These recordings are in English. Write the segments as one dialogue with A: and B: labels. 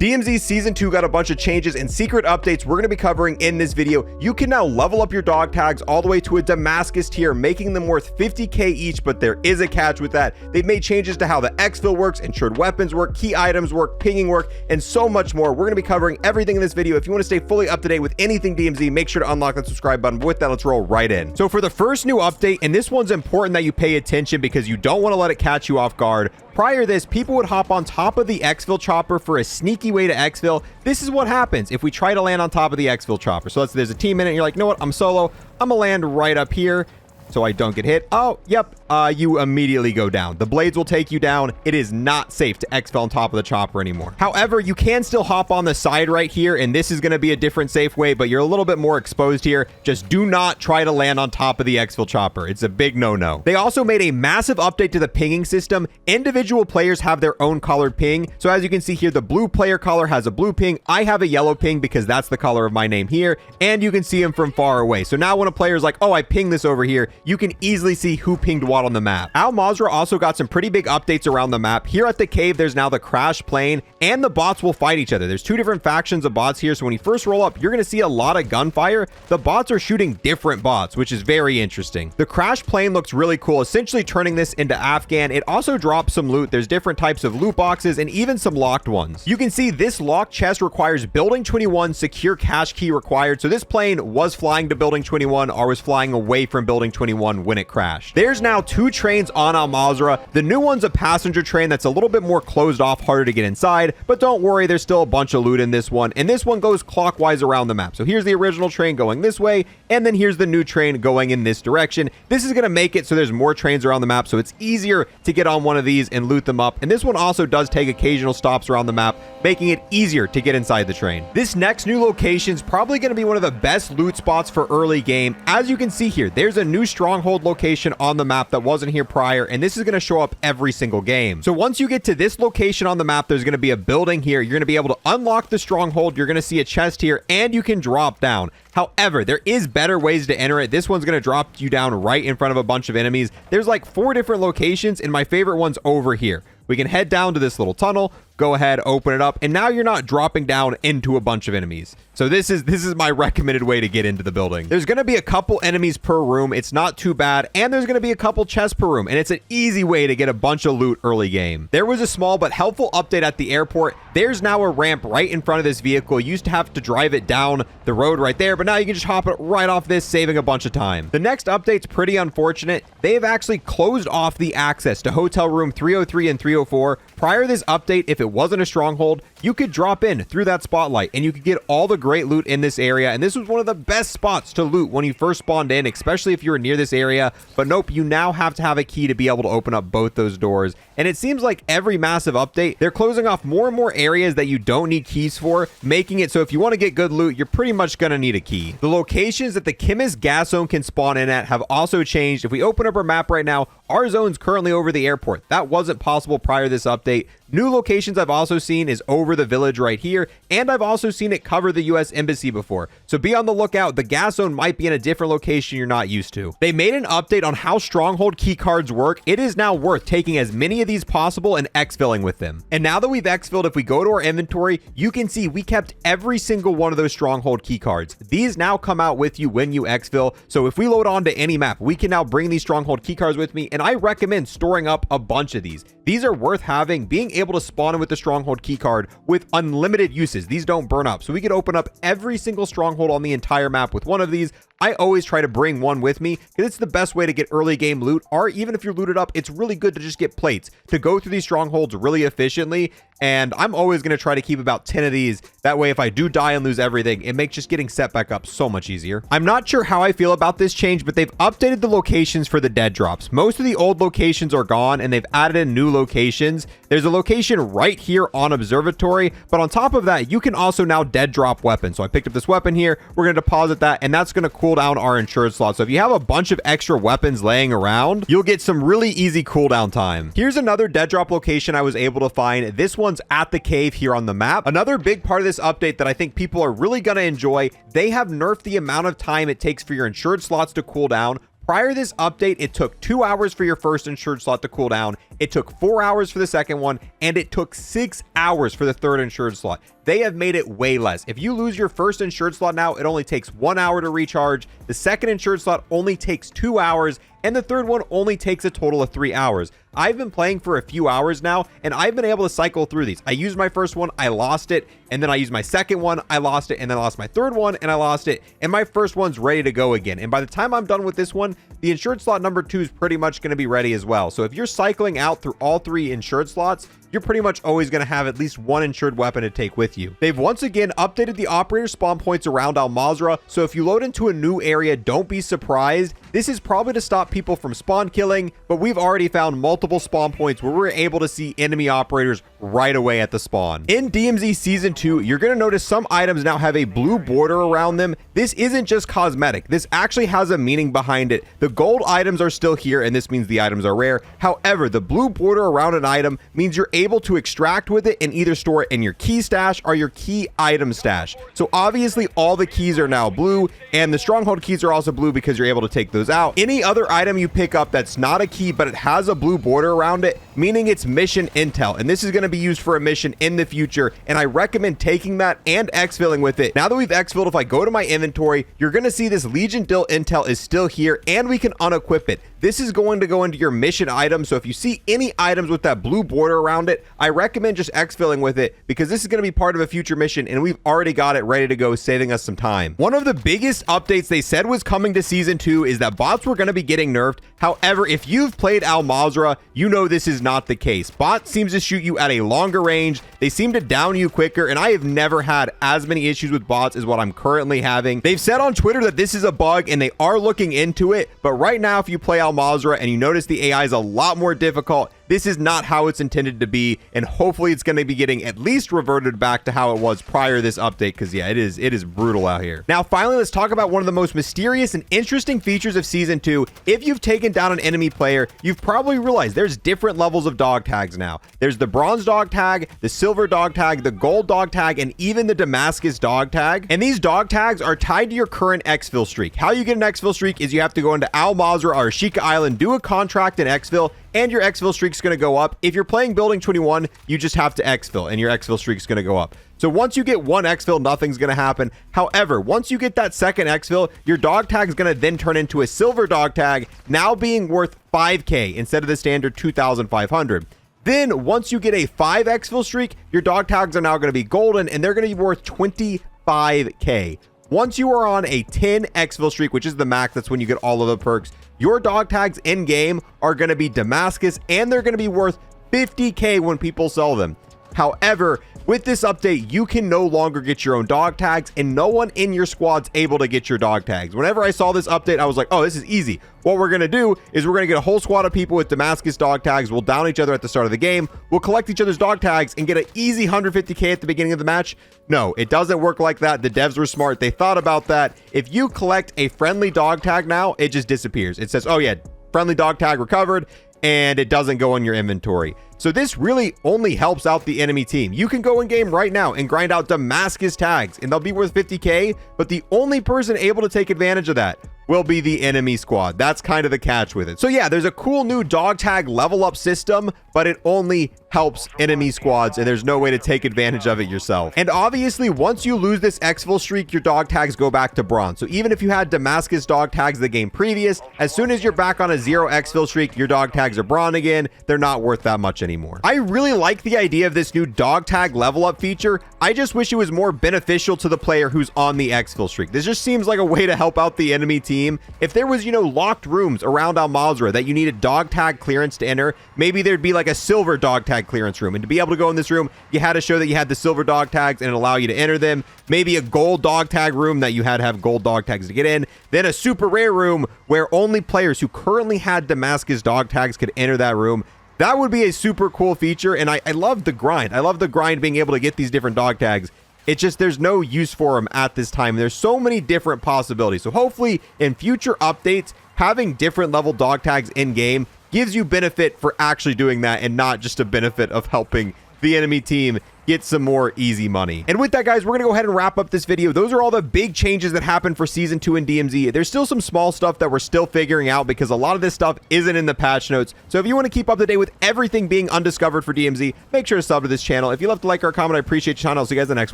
A: DMZ Season 2 got a bunch of changes and secret updates we're going to be covering in this video. You can now level up your dog tags all the way to a Damascus tier, making them worth 50k each, but there is a catch with that. They've made changes to how the exfil works, insured weapons work, key items work, pinging work, and so much more. We're going to be covering everything in this video. If you want to stay fully up to date with anything DMZ, make sure to unlock that subscribe button. With that, let's roll right in. So for the first new update, and this one's important that you pay attention because you don't want to let it catch you off guard. Prior to this, people would hop on top of the exfil chopper for a sneaky way to exfil. This is what happens if we try to land on top of the exfil chopper. So there's a team in it, and you're like, you know what, I'm solo. I'm gonna land right up here so I don't get hit. Oh, yep, you immediately go down. The blades will take you down. It is not safe to exfil on top of the chopper anymore. However, you can still hop on the side right here, and this is going to be a different safe way, but you're a little bit more exposed here. Just do not try to land on top of the exfil chopper. It's a big no-no. They also made a massive update to the pinging system. Individual players have their own colored ping. So as you can see here, the blue player color has a blue ping. I have a yellow ping because that's the color of my name here, and you can see them from far away. So now when a player is like, oh, I pinged this over here, you can easily see who pinged what on the map. Al Mazrah also got some pretty big updates around the map. Here at the cave, there's now the crash plane, and the bots will fight each other. There's two different factions of bots here, so when you first roll up, you're going to see a lot of gunfire. The bots are shooting different bots, which is very interesting. The crash plane looks really cool, essentially turning this into Afghan. It also drops some loot. There's different types of loot boxes and even some locked ones. You can see this locked chest requires Building 21 secure cache key required, so this plane was flying to Building 21 or was flying away from Building 21 when it crashed. There's now two trains on Al Mazrah. The new one's a passenger train that's a little bit more closed off, harder to get inside, but don't worry, there's still a bunch of loot in this one, and this one goes clockwise around the map. So here's the original train going this way, and then here's the new train going in this direction. This is going to make it so there's more trains around the map, so it's easier to get on one of these and loot them up, and this one also does take occasional stops around the map, making it easier to get inside the train. This next new location is probably going to be one of the best loot spots for early game. As you can see here, there's a new Stronghold location on the map that wasn't here prior, and this is going to show up every single game. So once you get to this location on the map, there's going to be a building here. You're going to be able to unlock the Stronghold. You're going to see a chest here, and you can drop down. However, there is better ways to enter it. This one's going to drop you down right in front of a bunch of enemies. There's like 4 different locations, and my favorite one's over here. We can head down to this little tunnel, go ahead, open it up, and now you're not dropping down into a bunch of enemies. So this is my recommended way to get into the building. There's going to be a couple enemies per room. It's not too bad, and there's going to be a couple chests per room, and it's an easy way to get a bunch of loot early game. There was a small but helpful update at the airport. There's now a ramp right in front of this vehicle. You used to have to drive it down the road right there, but now you can just hop it right off this, saving a bunch of time. The next update's pretty unfortunate. They've actually closed off the access to hotel room 303 and 304. Prior to this update, if it wasn't a stronghold, you could drop in through that spotlight and you could get all the great loot in this area, and this was one of the best spots to loot when you first spawned in, especially if you were near this area. But nope, you now have to have a key to be able to open up both those doors, and it seems like every massive update, they're closing off more and more areas that you don't need keys for, making it so if you want to get good loot, you're pretty much going to need a key. The locations that the Chemist gas zone can spawn in at have also changed. If we open up our map right now, our zone's currently over the airport. That wasn't possible prior to this update. New locations I've also seen is over the village right here, and I've also seen it cover the US Embassy before. So be on the lookout. The gas zone might be in a different location you're not used to. They made an update on how Stronghold keycards work. It is now worth taking as many of these possible and exfilling with them. And now that we've exfilled, if we go to our inventory, you can see we kept every single one of those Stronghold keycards. These now come out with you when you exfil. So if we load onto any map, we can now bring these Stronghold keycards with me, and I recommend storing up a bunch of these. These are worth having. Being able to spawn in with the Stronghold keycard with unlimited uses. These don't burn up. So we could open up every single Stronghold on the entire map with one of these. I always try to bring one with me because it's the best way to get early game loot, or even if you're looted up, it's really good to just get plates to go through these strongholds really efficiently. And I'm always going to try to keep about 10 of these. That way, if I do die and lose everything, it makes just getting set back up so much easier. I'm not sure how I feel about this change, but they've updated the locations for the dead drops. Most of the old locations are gone, and they've added in new locations. There's a location right here on Observatory, but on top of that, you can also now dead drop weapons. So I picked up this weapon here. We're going to deposit that, and that's going to cool down our insured slot. So if you have a bunch of extra weapons laying around, you'll get some really easy cooldown time. Here's another dead drop location I was able to find. This one's at the cave here on the map. Another big part of this update that I think people are really going to enjoy, they have nerfed the amount of time it takes for your insured slots to cool down. Prior to this update, it took 2 hours for your first insured slot to cool down, It took 4 hours for the second one, and it took 6 hours for the third Insured slot. They have made it way less. If you lose your first Insured slot now, it only takes 1 hour to recharge. The second Insured slot only takes 2 hours, and the third one only takes a total of 3 hours. I've been playing for a few hours now, and I've been able to cycle through these. I used my first one, I lost it, and then I used my second one, I lost it, and then I lost my third one, and I lost it, and my first one's ready to go again. And by the time I'm done with this one, the Insured slot number 2 is pretty much going to be ready as well. So if you're cycling out through all 3 Insured slots, you're pretty much always going to have at least one Insured weapon to take with you. They've once again updated the operator spawn points around Al Mazrah, so if you load into a new area, don't be surprised. This is probably to stop people from spawn killing, but we've already found multiple spawn points where we're able to see enemy operators right away at the spawn. In DMZ Season 2, you're going to notice some items now have a blue border around them. This isn't just cosmetic. This actually has a meaning behind it. The gold items are still here, and this means the items are rare. However, the blue border around an item means you're able to extract with it and either store it in your key stash or your key item stash. So obviously all the keys are now blue, and the Stronghold keys are also blue because you're able to take those out. Any other item you pick up that's not a key but it has a blue border around it, meaning it's mission intel, and this is going to be used for a mission in the future, and I recommend taking that and exfilling with it. Now that we've exfilled, if I go to my inventory, you're going to see this Legion Dill intel is still here, and we can unequip it. This is going to go into your mission items, so if you see any items with that blue border around it, I recommend just exfilling with it because this is going to be part of a future mission, and we've already got it ready to go, saving us some time. One of the biggest updates they said was coming to Season 2 is that bots were going to be getting nerfed. However, if you've played Al Mazrah, you know this is not the case. Bot seems to shoot you at a longer range. They seem to down you quicker, and I have never had as many issues with bots as what I'm currently having. They've said on Twitter that this is a bug, and they are looking into it, but right now, if you play Al Mazrah and you notice the AI is a lot more difficult, this is not how it's intended to be, and hopefully it's going to be getting at least reverted back to how it was prior to this update, because yeah, it is brutal out here. Now, finally, let's talk about one of the most mysterious and interesting features of Season 2. If you've taken down an enemy player, you've probably realized there's different levels of dog tags now. There's the bronze dog tag, the silver dog tag, the gold dog tag, and even the Damascus dog tag. And these dog tags are tied to your current exfil streak. How you get an exfil streak is you have to go into Al Mazrah or Ashika Island, do a contract in exfil, and your exfil streak's going to go up. If you're playing Building 21, you just have to exfil, and your exfil streak's going to go up. So once you get one exfil, nothing's going to happen. However, once you get that second exfil, your dog tag is going to then turn into a silver dog tag, now being worth 5K instead of the standard 2,500. Then once you get a 5 exfil streak, your dog tags are now going to be golden, and they're going to be worth 25K. Once you are on a 10 exfil streak, which is the max, that's when you get all of the perks, your dog tags in game are going to be Damascus, and they're going to be worth 50K when people sell them. However, with this update, you can no longer get your own dog tags, and no one in your squad's able to get your dog tags. Whenever I saw this update, I was like, oh, this is easy. What we're going to do is we're going to get a whole squad of people with Damascus dog tags. We'll down each other at the start of the game. We'll collect each other's dog tags and get an easy 150K at the beginning of the match. No, it doesn't work like that. The devs were smart. They thought about that. If you collect a friendly dog tag now, it just disappears. It says, oh yeah, friendly dog tag recovered, and it doesn't go in your inventory. So this really only helps out the enemy team. You can go in game right now and grind out Damascus tags, and they'll be worth 50K, but the only person able to take advantage of that will be the enemy squad. That's kind of the catch with it. So yeah, there's a cool new dog tag level up system, but it only helps enemy squads, and there's no way to take advantage of it yourself. And obviously, once you lose this exfil streak, your dog tags go back to bronze. So even if you had Damascus dog tags the game previous, as soon as you're back on a 0 exfil streak, your dog tags are bronze again. They're not worth that much anymore. I really like the idea of this new dog tag level up feature. I just wish it was more beneficial to the player who's on the exfil streak. This just seems like a way to help out the enemy team. If there was, locked rooms around Al Mazrah that you needed dog tag clearance to enter, maybe there'd be like a silver dog tag clearance room. And to be able to go in this room, you had to show that you had the silver dog tags and allow you to enter them. Maybe a gold dog tag room that you had to have gold dog tags to get in. Then a super rare room where only players who currently had Damascus dog tags could enter that room. That would be a super cool feature, and I love the grind. I love the grind being able to get these different dog tags. It's just there's no use for them at this time. There's so many different possibilities. So hopefully in future updates, having different level dog tags in game gives you benefit for actually doing that and not just a benefit of helping the enemy team get some more easy money. And with that, guys, we're gonna go ahead and wrap up this video. Those are all the big changes that happened for season 2 in DMZ. There's still some small stuff that we're still figuring out because a lot of this stuff isn't in the patch notes. So if you want to keep up to date with everything being undiscovered for DMZ, make sure to sub to this channel. If you love to like or comment, I appreciate your time. I'll see you guys in the next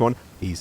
A: one. Peace.